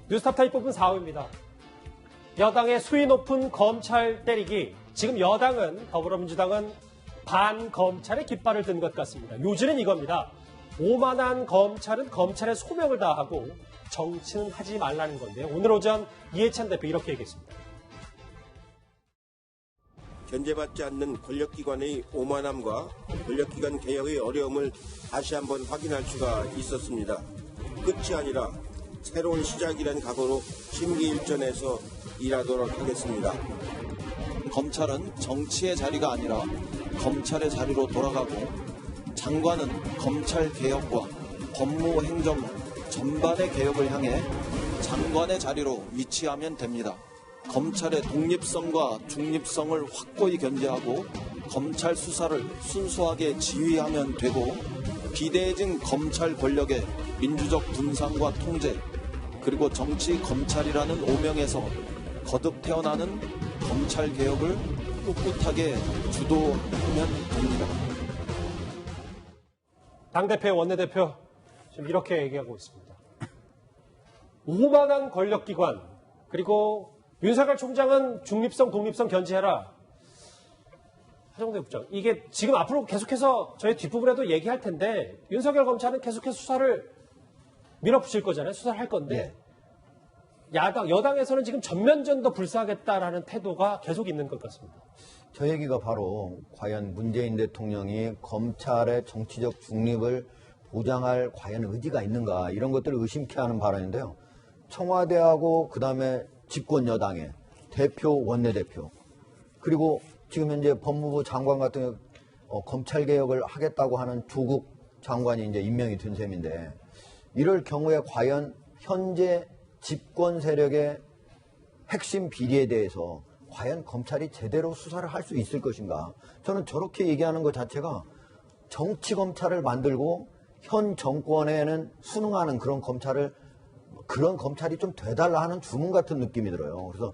뉴스탑타임 뽑은 4호입니다. 여당의 수위 높은 검찰 때리기. 지금 여당은, 더불어민주당은 반검찰의 깃발을 든 것 같습니다. 요지는 이겁니다. 오만한 검찰은 검찰의 소명을 다하고 정치는 하지 말라는 건데요. 오늘 오전 이해찬 대표 이렇게 얘기했습니다. 견제받지 않는 권력기관의 오만함과 권력기관 개혁의 어려움을 다시 한번 확인할 수가 있었습니다. 끝이 아니라 새로운 시작이라는 각오로 심기일전해서 일하도록 하겠습니다. 검찰은 정치의 자리가 아니라 검찰의 자리로 돌아가고 장관은 검찰 개혁과 법무 행정 전반의 개혁을 향해 장관의 자리로 위치하면 됩니다. 검찰의 독립성과 중립성을 확고히 견제하고 검찰 수사를 순수하게 지휘하면 되고 비대해진 검찰 권력의 민주적 분산과 통제 그리고 정치 검찰이라는 오명에서 거듭 태어나는 검찰 개혁을 꿋꿋하게 주도하면 됩니다. 당대표, 원내대표 지금 이렇게 얘기하고 있습니다. 오만한 권력기관 그리고 윤석열 총장은 중립성, 독립성 견제해라. 하정대 국장, 이게 지금 앞으로 계속해서 저희 뒷부분에도 얘기할 텐데 윤석열 검찰은 계속해서 수사를 밀어붙일 거잖아요. 수사를 할 건데 여당에서는 지금 전면전도 불사하겠다라는 태도가 계속 있는 것 같습니다. 저 얘기가 바로 과연 문재인 대통령이 검찰의 정치적 중립을 보장할 과연 의지가 있는가 이런 것들을 의심케 하는 발언인데요. 청와대하고 그다음에 집권 여당의 대표, 원내대표 그리고 지금 현재 법무부 장관 같은 경우 검찰개혁을 하겠다고 하는 조국 장관이 이제 임명이 된 셈인데 이럴 경우에 과연 현재 집권 세력의 핵심 비리에 대해서 과연 검찰이 제대로 수사를 할 수 있을 것인가. 저는 저렇게 얘기하는 것 자체가 정치 검찰을 만들고 현 정권에는 순응하는 그런 검찰이 좀 돼달라 하는 주문 같은 느낌이 들어요. 그래서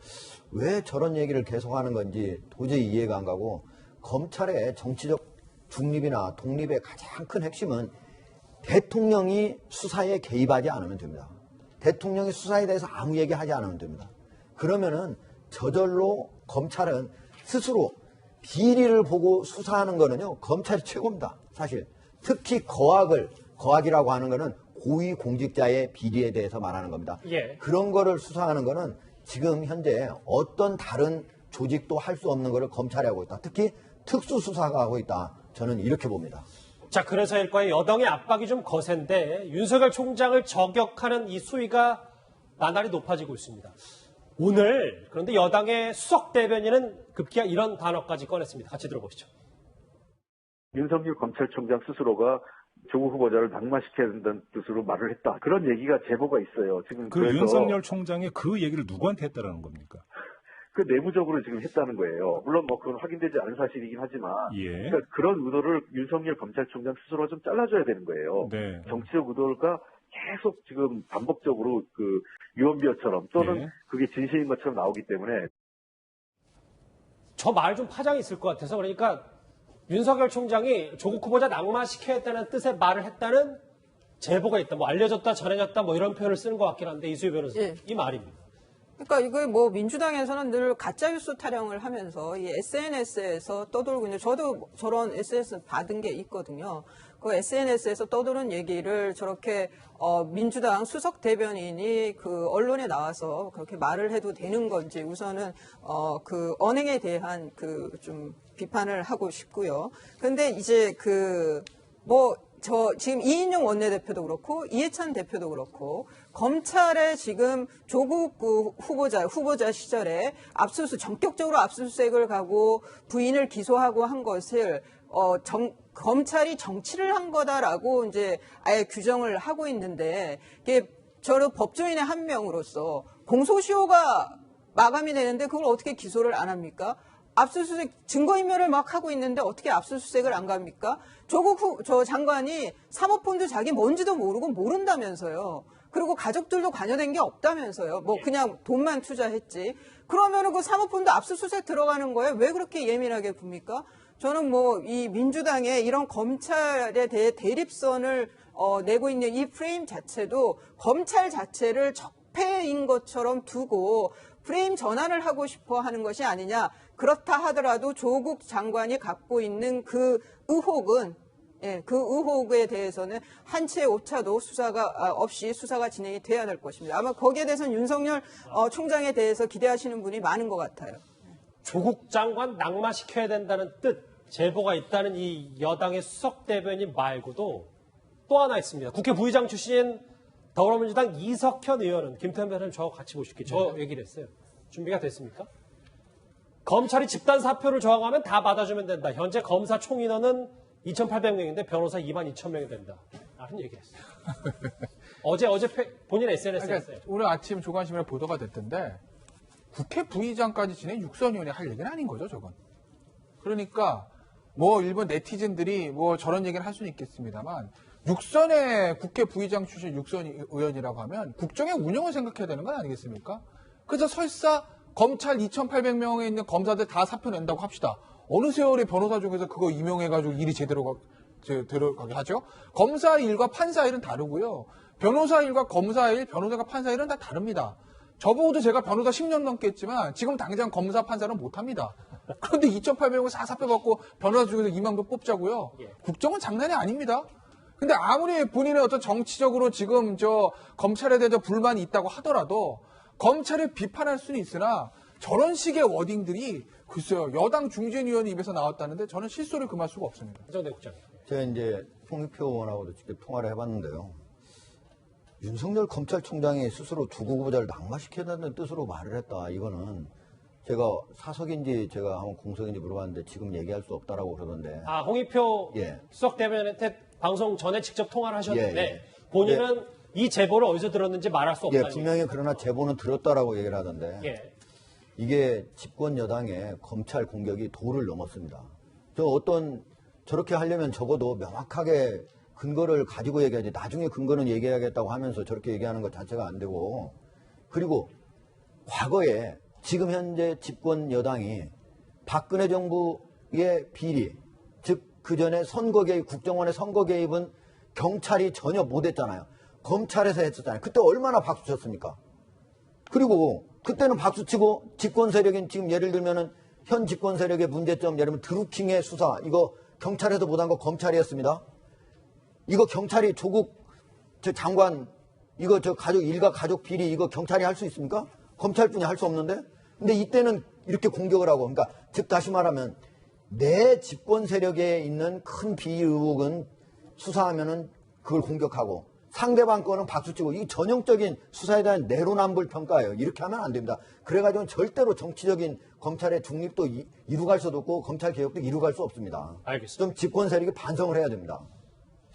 왜 저런 얘기를 계속하는 건지 도저히 이해가 안 가고 검찰의 정치적 중립이나 독립의 가장 큰 핵심은 대통령이 수사에 개입하지 않으면 됩니다. 대통령이 수사에 대해서 아무 얘기하지 않으면 됩니다. 그러면은 저절로 검찰은 스스로 비리를 보고 수사하는 거는요. 검찰이 최고입니다. 사실. 특히 거악이라고 하는 거는 고위공직자의 비리에 대해서 말하는 겁니다. 예. 그런 거를 수사하는 거는 지금 현재 어떤 다른 조직도 할 수 없는 거를 검찰이 하고 있다. 특히 특수수사가 하고 있다. 저는 이렇게 봅니다. 자, 그래서일 거예요. 여당의 압박이 좀 거센데 윤석열 총장을 저격하는 이 수위가 나날이 높아지고 있습니다. 오늘 그런데 여당의 수석 대변인은 급기야 이런 단어까지 꺼냈습니다. 같이 들어보시죠. 윤석열 검찰총장 스스로가 조국 후보자를 낙마시켜야 된다는 뜻으로 말을 했다. 그런 얘기가 제보가 있어요. 지금 그래서 윤석열 총장이 그 얘기를 누구한테 했다라는 겁니까? 그 내부적으로 지금 했다는 거예요. 물론 뭐 그건 확인되지 않은 사실이긴 하지만 그러니까 그런 의도를 윤석열 검찰총장 스스로 좀 잘라줘야 되는 거예요. 네. 정치적 의도가 계속 지금 반복적으로 그 유언비어처럼 또는 그게 진실인 것처럼 나오기 때문에 저 말 좀 파장이 있을 것 같아서 그러니까 윤석열 총장이 조국 후보자 낙마시켜야 했다는 뜻의 말을 했다는 제보가 있다. 뭐 알려졌다, 전해졌다 뭐 이런 표현을 쓰는 것 같긴 한데 이수희 변호사 이 말입니다. 그러니까 이거 뭐 민주당에서는 늘 가짜뉴스 타령을 하면서 이 SNS에서 떠돌고 있는 저도 저런 SNS 받은 게 있거든요. 그 SNS에서 떠도는 얘기를 저렇게 민주당 수석 대변인이 그 언론에 나와서 그렇게 말을 해도 되는 건지 우선은 그 언행에 대한 그 좀 비판을 하고 싶고요. 근데 이제 지금 이인영 원내대표도 그렇고 이해찬 대표도 그렇고 검찰의 지금 조국 후보자 시절에 전격적으로 압수수색을 가고 부인을 기소하고 한 것을 검찰이 정치를 한 거다라고 이제 아예 규정을 하고 있는데 이게 저는 법조인의 한 명으로서 공소시효가 마감이 되는데 그걸 어떻게 기소를 안 합니까? 압수수색 증거인멸을 막 하고 있는데 어떻게 압수수색을 안 갑니까? 조국 장관이 사모펀드 자기 뭔지도 모르고 모른다면서요. 그리고 가족들도 관여된 게 없다면서요. 뭐 그냥 돈만 투자했지. 그러면은 그 사모펀드 압수수색 들어가는 거에 왜 그렇게 예민하게 굽니까? 저는 뭐 이 민주당의 이런 검찰에 대해 대립선을 내고 있는 이 프레임 자체도 검찰 자체를 적폐인 것처럼 두고 프레임 전환을 하고 싶어 하는 것이 아니냐. 그렇다 하더라도 조국 장관이 갖고 있는 그 의혹은 그 의혹에 대해서는 한치의 오차도 없이 수사가 진행이 돼야 될 것입니다. 아마 거기에 대해서는 윤석열 총장에 대해서 기대하시는 분이 많은 것 같아요. 조국 장관 낙마시켜야 된다는 뜻, 제보가 있다는 이 여당의 수석 대변인 말고도 또 하나 있습니다. 국회 부의장 출신 더불어민주당 이석현 의원은 김태현 변호사님 저하고 같이 보실게요. 저 얘기를 했어요. 준비가 됐습니까? 검찰이 집단 사표를 저항하면 다 받아주면 된다. 현재 검사 총 인원은 2,800명인데 변호사 22,000명이 된다. 라는 얘기를 했어요. 어제 본인 SNS에 했어요. 오늘 아침 조간신문에 보도가 됐던데 국회 부의장까지 지낸 육선 의원이 할 얘기는 아닌 거죠, 저건. 그러니까 뭐 일본 네티즌들이 뭐 저런 얘기를 할 수는 있겠습니다만 육선의 국회 부의장 출신 육선 의원이라고 하면 국정의 운영을 생각해야 되는 건 아니겠습니까? 그래서 설사 검찰 2,800명에 있는 검사들 다 사표 낸다고 합시다. 어느 세월에 변호사 중에서 그거 임용해가지고 일이 제대로 들어가게 하죠? 검사 일과 판사 일은 다르고요. 변호사 일과 검사 일, 변호사가 판사 일은 다 다릅니다. 저보고도 제가 변호사 10년 넘게 했지만 지금 당장 검사 판사는 못합니다. 그런데 2,800명 사표 받고 변호사 중에서 2만 명 뽑자고요. 국정은 장난이 아닙니다. 근데 아무리 본인의 어떤 정치적으로 지금 검찰에 대해서 불만이 있다고 하더라도 검찰을 비판할 수는 있으나 저런 식의 워딩들이 글쎄요, 여당 중진위원 입에서 나왔다는데 저는 실소를 금할 수가 없습니다. 이정대 국장님. 제가 이제 홍익표 의원하고도 직접 통화를 해봤는데요. 윤석열 검찰총장이 스스로 조국 후보자를 낙마시켜야 된다는 뜻으로 말을 했다. 이거는 제가 사석인지 제가 한번 공석인지 물어봤는데 지금 얘기할 수 없다라고 그러던데. 홍익표 수석 대변인한테 방송 전에 직접 통화를 하셨는데 본인은 이 제보를 어디서 들었는지 말할 수 없다. 분명히 그러나 제보는 들었다라고 얘기를 하던데. 이게 집권 여당의 검찰 공격이 도를 넘었습니다. 저렇게 하려면 적어도 명확하게 근거를 가지고 얘기하지 나중에 근거는 얘기하겠다고 하면서 저렇게 얘기하는 것 자체가 안 되고 그리고 과거에 지금 현재 집권 여당이 박근혜 정부의 비리 즉 그전에 선거 개입 국정원의 선거 개입은 경찰이 전혀 못했잖아요. 검찰에서 했었잖아요. 그때 얼마나 박수 쳤습니까? 그리고 그때는 박수치고 집권 세력인 지금 예를 들면은 현 집권 세력의 문제점 예를 들면 드루킹의 수사 이거 경찰에서 못한 거 검찰이 했습니다. 이거 경찰이 조국 장관 이거 일가 가족 비리 이거 경찰이 할 수 있습니까? 검찰뿐이 할 수 없는데 근데 이때는 이렇게 공격을 하고 그러니까 즉 다시 말하면 내 집권 세력에 있는 큰 비리 의혹은 수사하면은 그걸 공격하고 상대방 거는 박수치고 이 전형적인 수사에 대한 내로남불 평가예요. 이렇게 하면 안 됩니다. 그래가지고는 절대로 정치적인 검찰의 중립도 이루갈 수도 없고 검찰 개혁도 이루갈 수 없습니다. 알겠습니다. 좀 집권 세력이 반성을 해야 됩니다.